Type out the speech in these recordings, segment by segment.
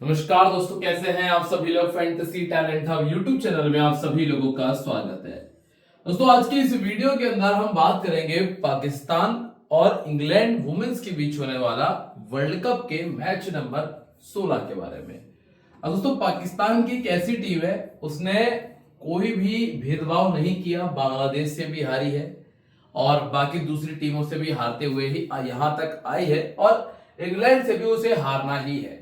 नमस्कार दोस्तों, कैसे हैं आप सभी लोग। Fantasy talent hub YouTube channel में आप सभी लोगों का स्वागत है। दोस्तों, आज की इस वीडियो के अंदर हम बात करेंगे पाकिस्तान और इंग्लैंड वुमेन्स के बीच होने वाला वर्ल्ड कप के मैच नंबर 16 के बारे में। अब दोस्तों, पाकिस्तान की एक ऐसी टीम है, उसने कोई भी भेदभाव नहीं किया, बांग्लादेश से भी हारी है और बाकी दूसरी टीमों से भी हारते हुए ही यहां तक आई है और इंग्लैंड से भी उसे हारना ही है।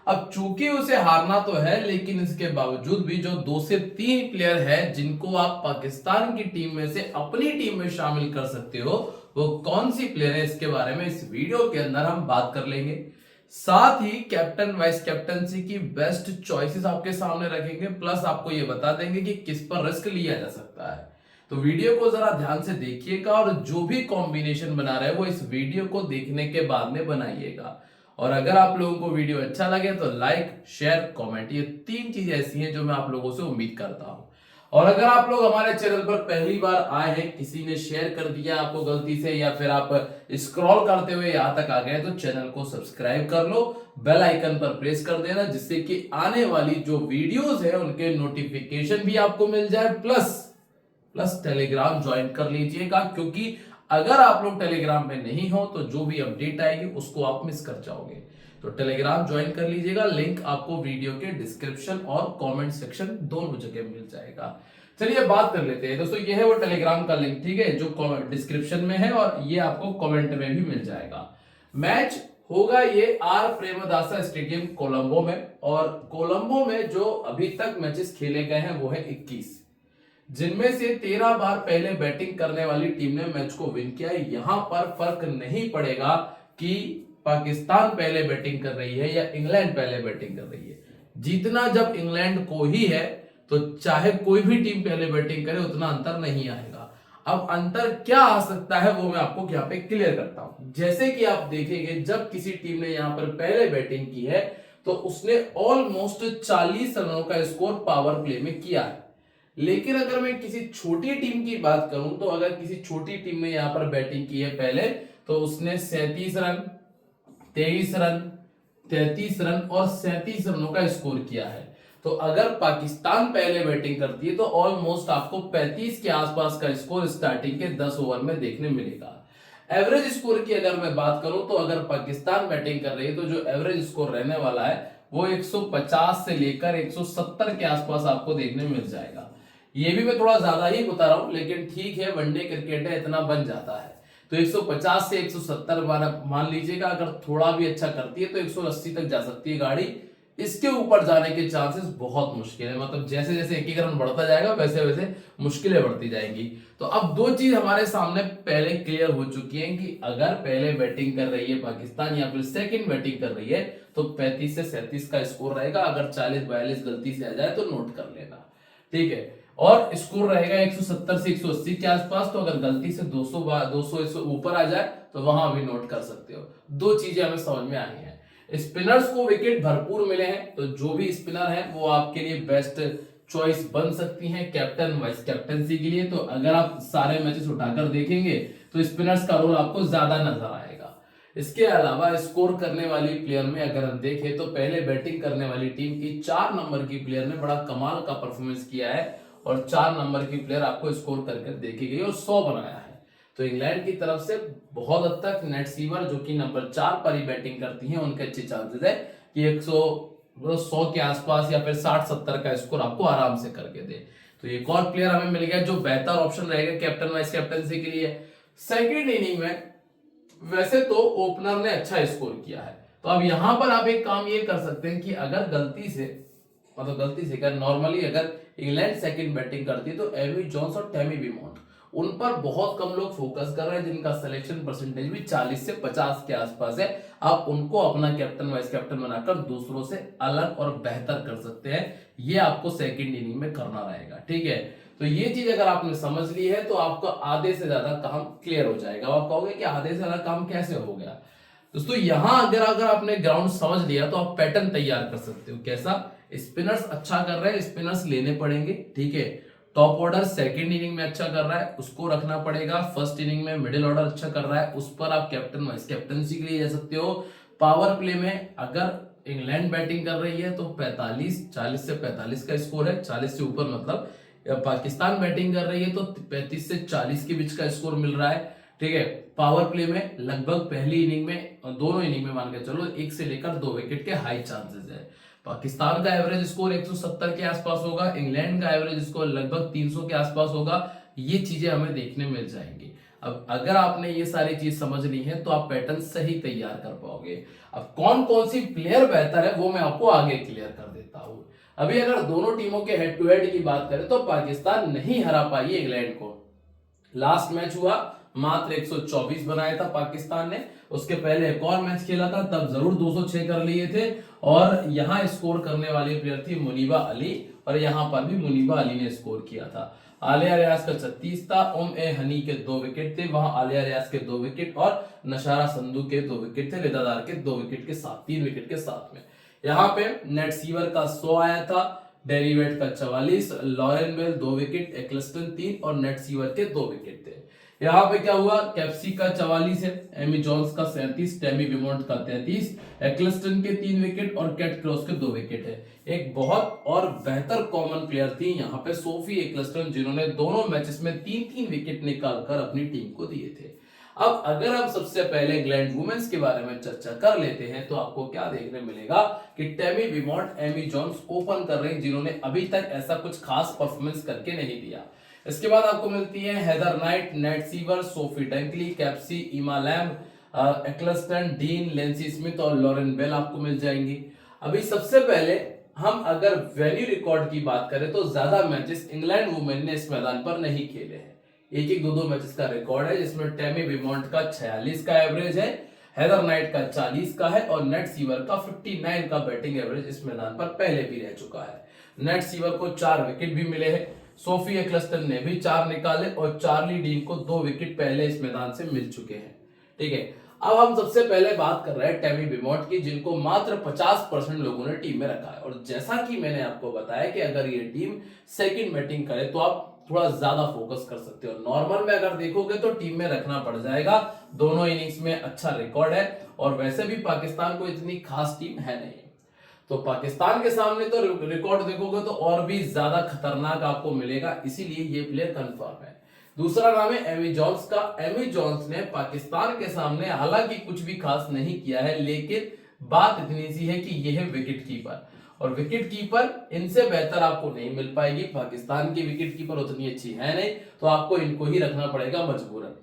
अब चूंकि उसे हारना तो है, लेकिन इसके बावजूद भी जो 2 से 3 प्लेयर है जिनको आप पाकिस्तान की टीम में से अपनी टीम में शामिल कर सकते हो, वो कौन सी प्लेयर है, इसके बारे में इस वीडियो के अंदर हम बात कर लेंगे। साथ ही कैप्टन वाइस कैप्टनसी की बेस्ट चॉइसेस आपके सामने रखेंगे, प्लस आपको ये बता देंगे कि किस पर रिस्क लिया जा सकता है। तो वीडियो को जरा ध्यान से देखिएगा और जो भी कॉम्बिनेशन बना रहे हैं वो इस वीडियो को देखने के बाद में बनाइएगा। और अगर आप लोगों को वीडियो अच्छा लगे तो लाइक, शेयर, कमेंट, ये 3 चीजें ऐसी हैं जो मैं आप लोगों से उम्मीद करता हूं। और अगर आप लोग हमारे चैनल पर पहली बार आए हैं, किसी ने शेयर कर दिया आपको गलती से, या फिर आप स्क्रॉल करते हुए यहां तक आ गए, तो चैनल को सब्सक्राइब कर लो, बेल आइकन पर प्रेस कर देना, जिससे कि आने वाली जो वीडियोस है उनके नोटिफिकेशन भी आपको मिल जाए। प्लस टेलीग्राम ज्वाइन कर लीजिएगा, क्योंकि अगर आप लोग टेलीग्राम में नहीं हो तो जो भी अपडेट आएगी उसको आप मिस कर जाओगे। तो टेलीग्राम ज्वाइन कर लीजिएगा, लिंक आपको वीडियो के डिस्क्रिप्शन और कमेंट सेक्शन दोनों जगह मिल जाएगा। चलिए बात कर लेते हैं दोस्तों, ये है वो टेलीग्राम का लिंक, ठीक है, जो डिस्क्रिप्शन में है और ये आपको कमेंट में भी मिल जाएगा। मैच होगा ये आर प्रेमदासा स्टेडियम कोलंबो में, और कोलंबो में जो अभी तक मैचेस खेले गए हैं वो है 21, जिनमें से 13 बार पहले बैटिंग करने वाली टीम ने मैच को विन किया है। यहां पर फर्क नहीं पड़ेगा कि पाकिस्तान पहले बैटिंग कर रही है या इंग्लैंड पहले बैटिंग कर रही है, जीतना जब इंग्लैंड को ही है, तो चाहे कोई भी टीम पहले बैटिंग करे उतना अंतर नहीं आएगा। अब अंतर क्या आ सकता है वो मैं आपको यहाँ पे क्लियर करता हूं। जैसे कि आप देखेंगे, जब किसी टीम ने यहां पर पहले बैटिंग की है तो उसने ऑलमोस्ट 40 रनों का स्कोर पावर प्ले में किया है। लेकिन अगर मैं किसी छोटी टीम की बात करूं, तो अगर किसी छोटी टीम ने यहां पर बैटिंग की है पहले, तो उसने 37 रन, 23 रन, 33 रन और 37 रनों का स्कोर किया है। तो अगर पाकिस्तान पहले बैटिंग करती है तो ऑलमोस्ट आपको 35 के आसपास का स्कोर स्टार्टिंग के 10 ओवर में देखने मिलेगा। एवरेज स्कोर की अगर मैं बात करूं, तो अगर पाकिस्तान बैटिंग कर रही है तो जो एवरेज स्कोर रहने वाला है वो 150 से लेकर 170 के आसपास आपको देखने मिल जाएगा। ये भी मैं थोड़ा ज्यादा ही बता रहा हूं, लेकिन ठीक है, वनडे क्रिकेट है, इतना बन जाता है। तो 150 से 170 मान लीजिएगा, अगर थोड़ा भी अच्छा करती है तो 180 तक जा सकती है गाड़ी। इसके ऊपर जाने के चांसेस बहुत मुश्किल है, मतलब जैसे जैसे एकीकरण बढ़ता जाएगा वैसे वैसे मुश्किलें बढ़ती जाएंगी। तो अब दो चीज हमारे सामने पहले क्लियर हो चुकी हैं कि अगर पहले बैटिंग कर रही है पाकिस्तान या फिर सेकंड बैटिंग कर रही है तो 35 से 37 का स्कोर रहेगा। अगर 40-42 गलती से आ जाए तो नोट कर लेना, ठीक है। और स्कोर रहेगा 170 से 180 के आसपास, तो अगर गलती से 200 से ऊपर आ जाए तो वहां भी नोट कर सकते हो। दो चीजें हमें समझ में आई हैं। स्पिनर्स को विकेट भरपूर मिले हैं, तो जो भी स्पिनर है वो आपके लिए बेस्ट चॉइस बन सकती हैं कैप्टन वाइस कैप्टनसी के लिए। तो अगर आप सारे मैचेस उठाकर देखेंगे तो स्पिनर्स का रोल आपको ज्यादा नजर आएगा। इसके अलावा स्कोर करने वाली प्लेयर में अगर हम देखें तो पहले बैटिंग करने वाली टीम की 4 नंबर की प्लेयर ने बड़ा कमाल का परफॉर्मेंस किया है, और 4 नंबर की प्लेयर आपको स्कोर करके देखी गई और 100 बनाया है। तो इंग्लैंड की तरफ से बहुत हद तक नेट सीवर, जो कि नंबर 4 पर ही बैटिंग करती हैं, उनके अच्छे चांसेस है कि 100 के आसपास या फिर 60-70 का स्कोर आपको आराम से करके दे। तो एक और प्लेयर हमें मिल गया जो बेहतर ऑप्शन रहेगा कैप्टन वाइस कैप्टनसी के लिए। सेकेंड इनिंग में वैसे तो ओपनर ने अच्छा स्कोर किया है, तो अब यहां पर आप एक काम ये कर सकते हैं कि अगर गलती से, मतलब गलती से अगर नॉर्मली अगर इंग्लैंड सेकंड बैटिंग करती है तो एमी जोन्स और टैमी विमोट, उन पर बहुत कम लोग फोकस कर रहे हैं, जिनका सिलेक्शन परसेंटेज भी 40 से 50 के आसपास है। आप उनको अपना कैप्टन वाइस कैप्टन बनाकर दूसरों से अलग और बेहतर कर सकते हैं। ये आपको सेकंड इनिंग में करना रहेगा, ठीक है। तो ये चीज अगर आपने समझ ली है तो आपका आधे से ज्यादा काम क्लियर हो जाएगा। आप कहोगे कि आधे से ज्यादा काम कैसे हो गया दोस्तों, यहां अगर आपने ग्राउंड समझ लिया तो आप पैटर्न तैयार कर सकते हो। कैसा? स्पिनर्स अच्छा कर रहे हैं, स्पिनर्स लेने पड़ेंगे, ठीक है। टॉप ऑर्डर सेकंड इनिंग में अच्छा कर रहा है, उसको रखना पड़ेगा। फर्स्ट इनिंग में मिडिल ऑर्डर अच्छा कर रहा है, उस पर आप कैप्टन वाइस कैप्टनसी के लिए जा सकते हो। पावर प्ले में अगर इंग्लैंड बैटिंग कर रही है तो 40 से 45 का स्कोर है, 40 से ऊपर मतलब। पाकिस्तान बैटिंग कर रही है तो 35 से 40 के बीच का स्कोर मिल रहा है। ठीक है, पावर प्ले में लगभग पहली इनिंग में, दोनों इनिंग में मान के चलो 1 से लेकर 2 विकेट के हाई चांसेस है। पाकिस्तान का एवरेज स्कोर 170 के आसपास होगा, इंग्लैंड का एवरेज स्कोर लगभग 300 के आसपास होगा। ये चीजें हमें देखने मिल जाएंगी। अब अगर आपने ये सारी चीज समझ ली है तो आप पैटर्न सही तैयार कर पाओगे। अब कौन कौन सी प्लेयर बेहतर है वो मैं आपको आगे क्लियर कर देता हूं। अभी अगर दोनों टीमों के हेड टू हेड की बात करें तो पाकिस्तान नहीं हरा पाई इंग्लैंड को। लास्ट मैच हुआ, मात्र 124 बनाया था पाकिस्तान ने। उसके पहले एक और मैच खेला था, तब जरूर 206 कर लिए थे। और यहां स्कोर करने वाली प्लेयर थी मुनीबा अली, और यहां पर भी मुनीबा अली ने स्कोर किया था। आलिया रियाज का 36 था, हनी के 2 विकेट थे, वहां आलिया रियाज के 2 विकेट और नशारा संधू के 2 विकेट थे, रिदादार के 2 विकेट के साथ, 3 विकेट के साथ में। यहाँ पे नेट सीवर का 100 आया था, डेरिवेट का 44, लॉरेन बेल 2 विकेट, एक्लस्टन 3 और नेट सीवर के 2 विकेट थे। यहाँ पे क्या हुआ, कैप्सी का 44 है, एमी जोन्स का 37, टेमी विमोंट का 33, एक्लस्टन के 3 विकेट और कैट क्रॉस के 2 विकेट है। एक बहुत और बेहतर कॉमन प्लेयर थी यहाँ पे सोफी एक्लस्टन, जिन्होंने दोनों मैचेस में 3-3 विकेट निकालकर अपनी टीम को दिए थे। अब अगर हम सबसे पहले इंग्लैंड वुमेन्स के बारे में चर्चा कर लेते हैं तो आपको क्या देखने मिलेगा कि टेमी विमोंट, एमी जोन्स ओपन कर रहे हैं, जिन्होंने अभी तक ऐसा कुछ खास परफॉर्मेंस करके नहीं दिया। इसके बाद आपको मिलती है Heather night, net sewer, Sophie Dunkley, Capsey, इमा लैम्ब, एक्लस्टन, डीन, लेंसी स्मिथ और लॉरेन बेल आपको मिल जाएंगी। अभी सबसे पहले हम अगर वेन्यू रिकॉर्ड की बात करें तो ज्यादा मैचेस इंग्लैंड वुमेन ने इस मैदान पर नहीं खेले हैं। एक एक 2-2 मैचेस का रिकॉर्ड है, जिसमें टेमी विमोंट का 46 का एवरेज है, हेदर नाइट का 40 का है और नेट सीवर का 59 का बैटिंग एवरेज इस मैदान पर पहले भी रह चुका है। नेट सीवर को 4 विकेट भी मिले हैं, सोफी एक्लस्टन ने भी 4 निकाले और चार्ली डीन को 2 विकेट पहले इस मैदान से मिल चुके हैं। ठीक है, अब हम सबसे पहले बात कर रहे हैं टेमी विमोंट की, जिनको मात्र 50% लोगों ने टीम में रखा है। और जैसा कि मैंने आपको बताया कि अगर ये टीम सेकंड बैटिंग करे तो आप थोड़ा ज्यादा फोकस कर सकते हो। नॉर्मल में अगर देखोगे तो टीम में रखना पड़ जाएगा, दोनों इनिंग्स में अच्छा रिकॉर्ड है और वैसे भी पाकिस्तान को इतनी खास टीम है नहीं। तो पाकिस्तान के सामने तो रिकॉर्ड देखोगे तो और भी ज्यादा खतरनाक आपको मिलेगा, इसीलिए ये प्लेयर कंफर्म है। दूसरा नाम है एमी जोन्स का। एमी जोन्स ने पाकिस्तान के सामने हालांकि कुछ भी खास नहीं किया है, लेकिन बात इतनी सी है कि यह है विकेट कीपर, और विकेट कीपर इनसे बेहतर आपको नहीं मिल पाएगी। पाकिस्तान की विकेट कीपर उतनी अच्छी है नहीं, तो आपको इनको ही रखना पड़ेगा मजबूरन।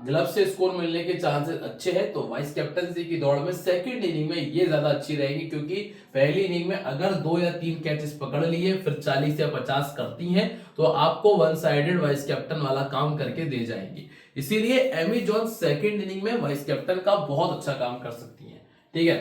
ग्लव से स्कोर मिलने के चांसेस अच्छे हैं, तो वाइस कैप्टनसी की दौड़ में सेकंड इनिंग में ये ज्यादा अच्छी रहेगी, क्योंकि पहली इनिंग में अगर 2 या 3 कैचेस पकड़ लिए फिर 40 या 50 करती हैं तो आपको वन साइडेड वाइस कैप्टन वाला काम करके दे जाएंगी। इसीलिए एमी जोन्स सेकंड इनिंग में वाइस कैप्टन का बहुत अच्छा काम कर सकती हैं। ठीक है,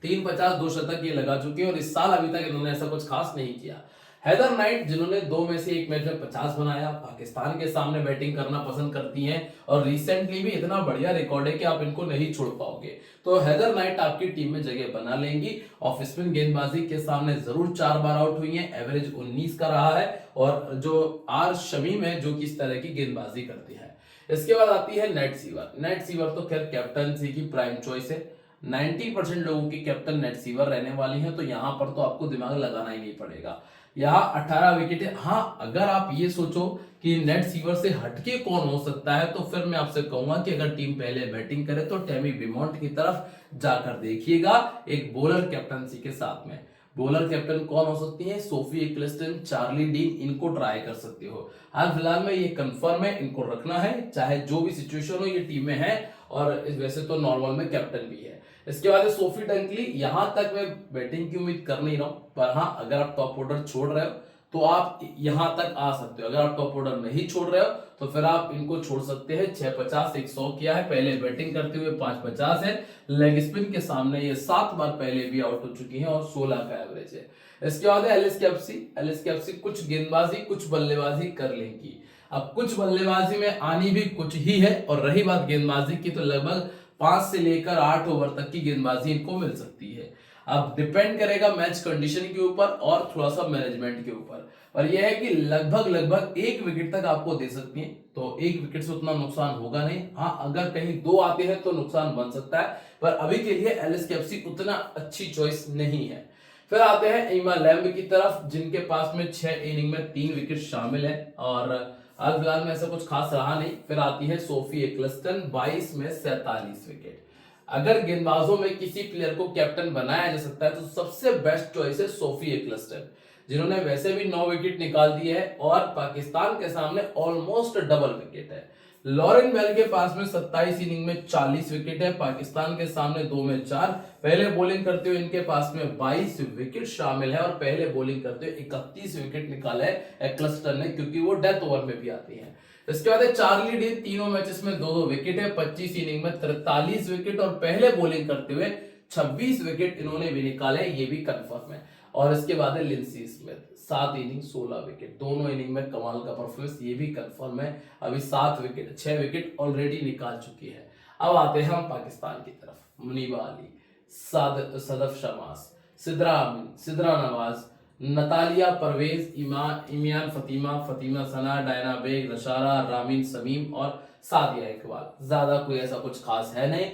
3 50 2 शतक ये लगा चुके हैं और इस साल अभी तक इन्होंने ऐसा कुछ खास नहीं किया। हेदर नाइट, जिन्होंने 2 में से 1 मैच में 50 बनाया, पाकिस्तान के सामने बैटिंग करना पसंद करती हैं और रिसेंटली भी इतना बढ़िया रिकॉर्ड है कि आप इनको नहीं छोड़ पाओगे। तो हेदर नाइट आपकी टीम में जगह बना लेंगी। ऑफ स्पिन गेंदबाजी के सामने जरूर 4 बार आउट हुई हैं, एवरेज 19 का रहा है, और जो आर शमीम है जो कि इस तरह की गेंदबाजी करती है। इसके बाद आती है नेट सीवर। नेट सीवर तो खैर कैप्टनसी की प्राइम चॉइस है, 90% लोगों की कैप्टन नेट सीवर रहने वाली है, तो यहां पर तो आपको दिमाग लगाना ही नहीं पड़ेगा। यहाँ 18 विकेट है। हाँ, अगर आप ये सोचो कि नेट सीवर से हटके कौन हो सकता है, तो फिर मैं आपसे कहूंगा कि अगर टीम पहले बैटिंग करे तो टेमी विमोंट की तरफ जाकर देखिएगा, एक बॉलर कैप्टनसी के साथ में। बॉलर कैप्टन कौन हो सकती है? सोफी एक्लस्टन, चार्ली डीन, इनको ट्राई कर सकते हो। हाल फिलहाल में ये कंफर्म है, इनको रखना है, चाहे जो भी सिचुएशन हो, ये टीम में है और वैसे तो नॉर्मल में कैप्टन भी है। इसके बाद सोफी डंकली, यहां तक मैं बैटिंग की उम्मीद कर नहीं रहा हूं, पर हाँ, अगर आप टॉप ऑर्डर छोड़ रहे हो तो आप यहां तक आ सकते हो। अगर आप टॉप ऑर्डर नहीं छोड़ रहे हो तो फिर आप इनको छोड़ सकते हैं। 650 100 किया है, पहले बैटिंग करते हुए 550 है, लेग स्पिन के सामने ये 7 बार पहले भी आउट हो चुकी हैं और 16 का एवरेज है। इसके बाद है एलिस कैप्सी। एलिस कैप्सी कुछ गेंदबाजी कुछ बल्लेबाजी कर लेंगी। अब कुछ बल्लेबाजी में आनी भी कुछ ही है, और रही बात गेंदबाजी की तो लगभग 5 से लेकर 8 ओवर तक की गेंदबाजी इनको मिल सकती है। अब डिपेंड करेगा मैच कंडीशन के ऊपर और थोड़ा सा मैनेजमेंट के ऊपर, पर यह है कि लगभग लगभग 1 विकेट तक आपको दे सकती है, तो 1 विकेट से उतना नुकसान होगा नहीं। हाँ, अगर कहीं 2 आते हैं तो नुकसान बन सकता है, पर अभी के लिए एलएसकेएफसी उतना अच्छी चॉइस नहीं है। फिर आते हैं ईमा लैम्ब की तरफ, जिनके पास में 6 इनिंग में 3 विकेट शामिल है और हाल फिलहाल में ऐसा कुछ खास रहा नहीं। फिर आती है सोफी एक्लस्टन, 22 में 47 विकेट। अगर गेंदबाजों में किसी प्लेयर को कैप्टन बनाया जा सकता है तो सबसे बेस्ट चॉइस है सोफी एक्लस्टन, जिन्होंने वैसे भी 9 विकेट निकाल दिए है और पाकिस्तान के सामने ऑलमोस्ट डबल विकेट है। लॉरेन बेल के पास में 27 इनिंग में 40 विकेट है, पाकिस्तान के सामने 2 में 4। पहले बॉलिंग करते हुए इनके पास में 22 विकेट शामिल है और पहले बॉलिंग करते हुए 31 विकेट निकाले एक्लस्टन ने, क्योंकि वो डेथ ओवर में भी आती है। इसके बाद है चार्ली डीन, तीनों मैचेस में 2-2 विकेट है, 25 इनिंग में 43 विकेट और पहले बॉलिंग करते हुए 26 विकेट इन्होंने भी निकाले, ये भी कंफर्म है। और इसके बाद है लिंसी स्मिथ, 7 इनिंग 16 विकेट, दोनों इनिंग में कमाल का परफॉर्मेंस, ये भी कंफर्म है। अभी 6 विकेट ऑलरेडी निकाल चुकी है। अब आते हैं हम पाकिस्तान की तरफ, मुनीबा अली, सदफ शमास, सिद्रा अमीन, सिद्रा नवाज, नतालिया परवेज, इमियान फतीमा, फतीमा सना, डायना बेग, नशारा, रामीन समीम और सादिया इकबाल। ज्यादा कोई ऐसा कुछ खास है नहीं,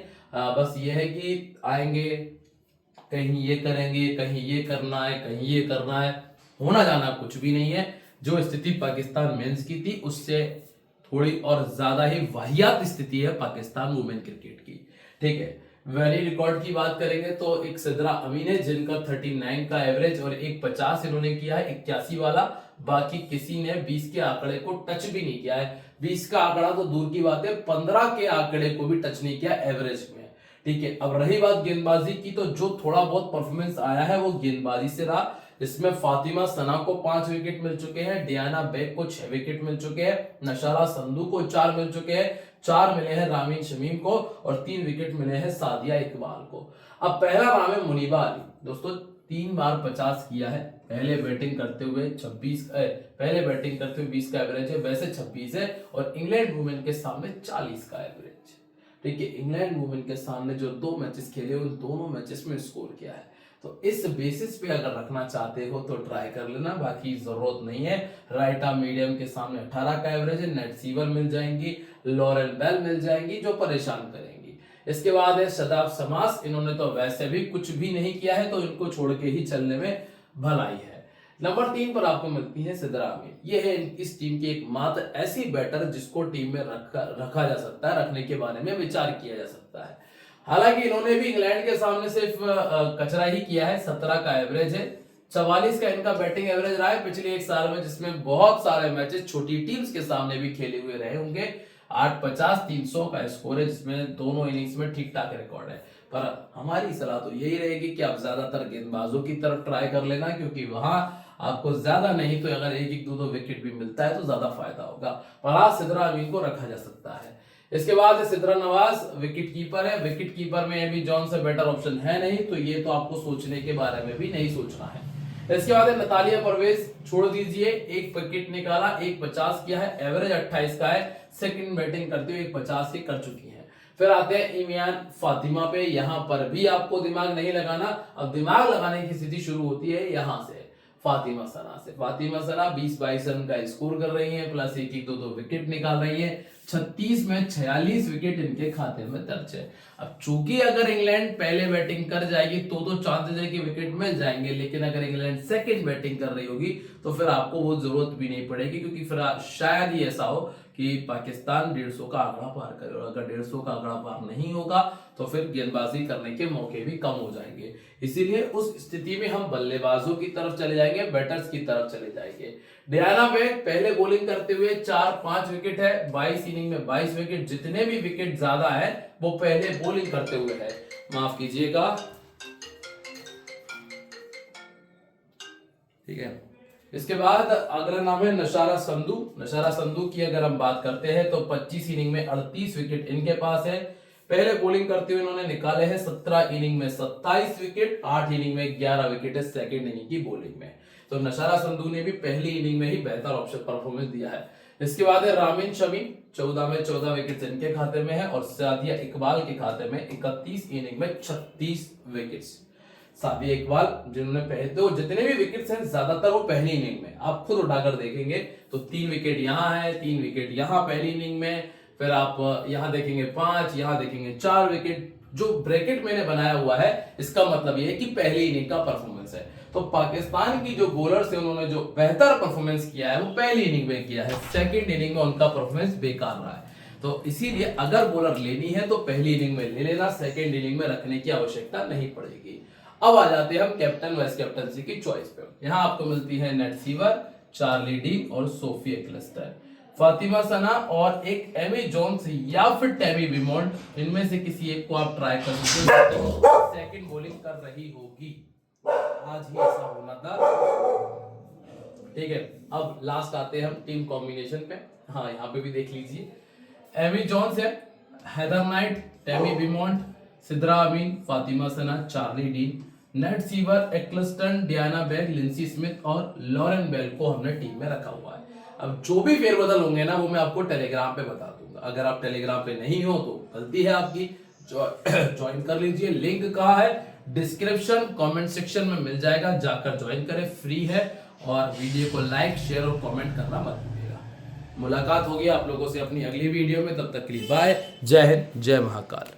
बस ये है कि आएंगे, कहीं ये करेंगे, कहीं ये करना है, कहीं ये करना है, होना जाना कुछ भी नहीं है। जो स्थिति पाकिस्तान मेंस की थी उससे थोड़ी और ज्यादा ही वाहियात स्थिति है पाकिस्तान वुमेन क्रिकेट की। ठीक है, वैली रिकॉर्ड की बात करेंगे तो एक सिद्रा अमीन है जिनका 39 का एवरेज और एक 50 इन्होंने किया है, 81 वाला। बाकी किसी ने 20 के आंकड़े को टच भी नहीं किया है। 20 का आंकड़ा तो दूर की बात है, 15 के आंकड़े को भी टच नहीं किया एवरेज में। ठीक है, अब रही बात गेंदबाजी की, तो जो थोड़ा बहुत परफॉर्मेंस आया है वो गेंदबाजी से रहा। इसमें फातिमा सना को 5 विकेट मिल चुके हैं, डियाना बेग को 6 विकेट मिल चुके हैं, नशारा संधू को 4 मिल चुके हैं, 4 मिले हैं रामीन शमीम को और 3 विकेट मिले हैं सादिया इकबाल को। अब पहला नाम है मुनीबा अली। दोस्तों 3 बार 50 किया है, पहले बैटिंग करते हुए 20 का एवरेज है, वैसे 26 है और इंग्लैंड वुमेन के सामने 40 का एवरेज। ठीक है, इंग्लैंड वुमेन के सामने जो 2 मैचेस खेले उन दोनों मैचेस में स्कोर किया है, तो इस बेसिस पे अगर रखना चाहते हो तो ट्राई कर लेना, बाकी जरूरत नहीं है। राइट आर्म मीडियम के सामने 18 का एवरेज है, नेट सीवर मिल जाएंगी, लॉरेन बेल मिल जाएंगी जो परेशान करेंगी। इसके बाद है शदाब समास, इन्होंने तो वैसे भी कुछ भी नहीं किया है तो इनको छोड़ के ही चलने में भलाई है। नंबर 3 पर आपको मिलती है सिद्रा अमीन, ये है इस टीम की एकमात्र ऐसी बैटर जिसको टीम में रखा जा सकता है, रखने के बारे में विचार किया जा सकता है। हालांकि इन्होंने भी इंग्लैंड के सामने सिर्फ कचरा ही किया है, 17 का एवरेज है, 44 का इनका बैटिंग एवरेज रहा है पिछले 1 साल में, जिसमें बहुत सारे मैचेस छोटी टीम्स के सामने भी खेले हुए रहे होंगे। 850 300 का स्कोर है, जिसमें दोनों इनिंग्स में ठीक ठाक रिकॉर्ड है। पर हमारी सलाह तो यही रहेगी कि आप ज्यादातर गेंदबाजों की तरफ ट्राई कर लेना, क्योंकि वहां आपको ज्यादा नहीं तो अगर 1-1 2-2 विकेट भी मिलता है तो ज्यादा फायदा होगा। पर आज सिद्रा अमीन को रखा जा सकता है। इसके बाद सिद्रा नवाज विकेट कीपर है, विकेट कीपर में एबी जॉन से बेटर ऑप्शन है नहीं, तो ये तो आपको सोचने के बारे में भी नहीं सोचना है। इसके बाद नतालिया परवेज, छोड़ दीजिए, 1 विकेट निकाला, 1.50 किया है, एवरेज 28 का है, सेकंड बैटिंग करते हुए 1.50 ही कर चुकी है। फिर आते हैं इमियान फातिमा पे, यहां पर भी आपको दिमाग नहीं लगाना, अब दिमाग लगाने की स्थिति शुरू होती है यहां से फातिमा सना से। फातिमा सना 20-22 रन का स्कोर कर रही है, प्लस 1-1 2-2 विकेट निकाल रही है, 36 में 46 विकेट इनके खाते में दर्ज है। अब चूंकि अगर इंग्लैंड पहले बैटिंग कर जाएगी तो चांसेस है कि विकेट मिल जाएंगे, लेकिन अगर इंग्लैंड सेकंड बैटिंग कर रही होगी तो फिर आपको वो जरूरत भी नहीं पड़ेगी, क्योंकि फिर शायद ही ऐसा हो कि पाकिस्तान 150 का आंकड़ा पार करे, और अगर 150 का आंकड़ा पार नहीं होगा तो फिर गेंदबाजी करने के मौके भी कम हो जाएंगे। इसीलिए उस स्थिति में हम बल्लेबाजों की तरफ चले जाएंगे, बैटर्स की तरफ चले जाएंगे। डियाना बेग पहले बॉलिंग करते हुए 4-5 विकेट है, 22 इनिंग में 22 विकेट, जितने भी विकेट ज्यादा है वो पहले बॉलिंग करते हुए है, माफ कीजिएगा। ठीक है, इसके बाद अगला नाम है नशारा संधू। नशारा संधू की अगर हम बात करते हैं तो 25 इनिंग में 38 विकेट इनके पास है, पहले बॉलिंग करते हुए इन्होंने निकाले हैं 17 इनिंग में 27 विकेट, 8 इनिंग में 11 विकेट है सेकंड इनिंग की बॉलिंग में। तो नशारा संधू ने भी पहली इनिंग में ही बेहतर ऑप्शन परफॉर्मेंस दिया है। इसके बाद है रामीन शमी, 14 में 14 विकेट इनके खाते में है और सादिया इकबाल के खाते में 31 इनिंग में 36 विकेट। सादिया इकबाल, जिन्होंने पहले तो जितने भी विकेट्स हैं ज्यादातर वो पहली इनिंग में, आप खुद उठाकर देखेंगे तो 3 विकेट यहाँ है, 3 विकेट यहाँ पहली इनिंग में, फिर आप यहाँ देखेंगे 5, यहाँ देखेंगे 4 विकेट। जो ब्रैकेट मैंने बनाया हुआ है इसका मतलब ये है कि पहली इनिंग का परफॉर्मेंस है। तो पाकिस्तान की जो बॉलर्स है उन्होंने जो बेहतर परफॉर्मेंस किया है वो पहली इनिंग में किया है, सेकंड इनिंग में उनका परफॉर्मेंस बेकार रहा है। तो इसीलिए अगर बॉलर लेनी है तो पहली इनिंग में ले लेना, सेकंड इनिंग में रखने की आवश्यकता नहीं पड़ेगी। अब आ जाते हैं हम कैप्टन वाइस कैप्टनसी की चॉइस पे। यहाँ आपको मिलती है नेट सीवर, चार्ली डीन और सोफी एक्लेस्टर, फातिमा सना और एक एमी जोन्स या फिर टैमी विमोंट, इनमें से किसी एक को आप ट्राई कर सकते हो। सेकंड बॉलिंग कर रही होगी, आज ही ऐसा होना था, ठीक है। अब लास्ट आते हैं हम टीम कॉम्बिनेशन पे। हाँ, यहाँ पे भी देख लीजिए, एमी जोन्स है, Heather Knight, Tammy Beaumont, Sidra Amin, Fatima Sana, Charlie Dean, Nat Sciver, Ecclestone, Diana Baig, Linsey Smith और लॉरेन बेल को हमने टीम में रखा हुआ है। अब जो भी फेरबदल होंगे ना वो मैं आपको टेलीग्राम पे बता दूंगा। अगर आप टेलीग्राम पे नहीं हो तो गलती है आपकी, ज्वाइन कर लीजिए। लिंक कहाँ है? डिस्क्रिप्शन कमेंट सेक्शन में मिल जाएगा, जाकर ज्वाइन करें, फ्री है। और वीडियो को लाइक शेयर और कमेंट करना मत भूलिएगा। मुलाकात होगी आप लोगों से अपनी अगली वीडियो में, तब तक के लिए बाय, जय हिंद, जय महाकाल।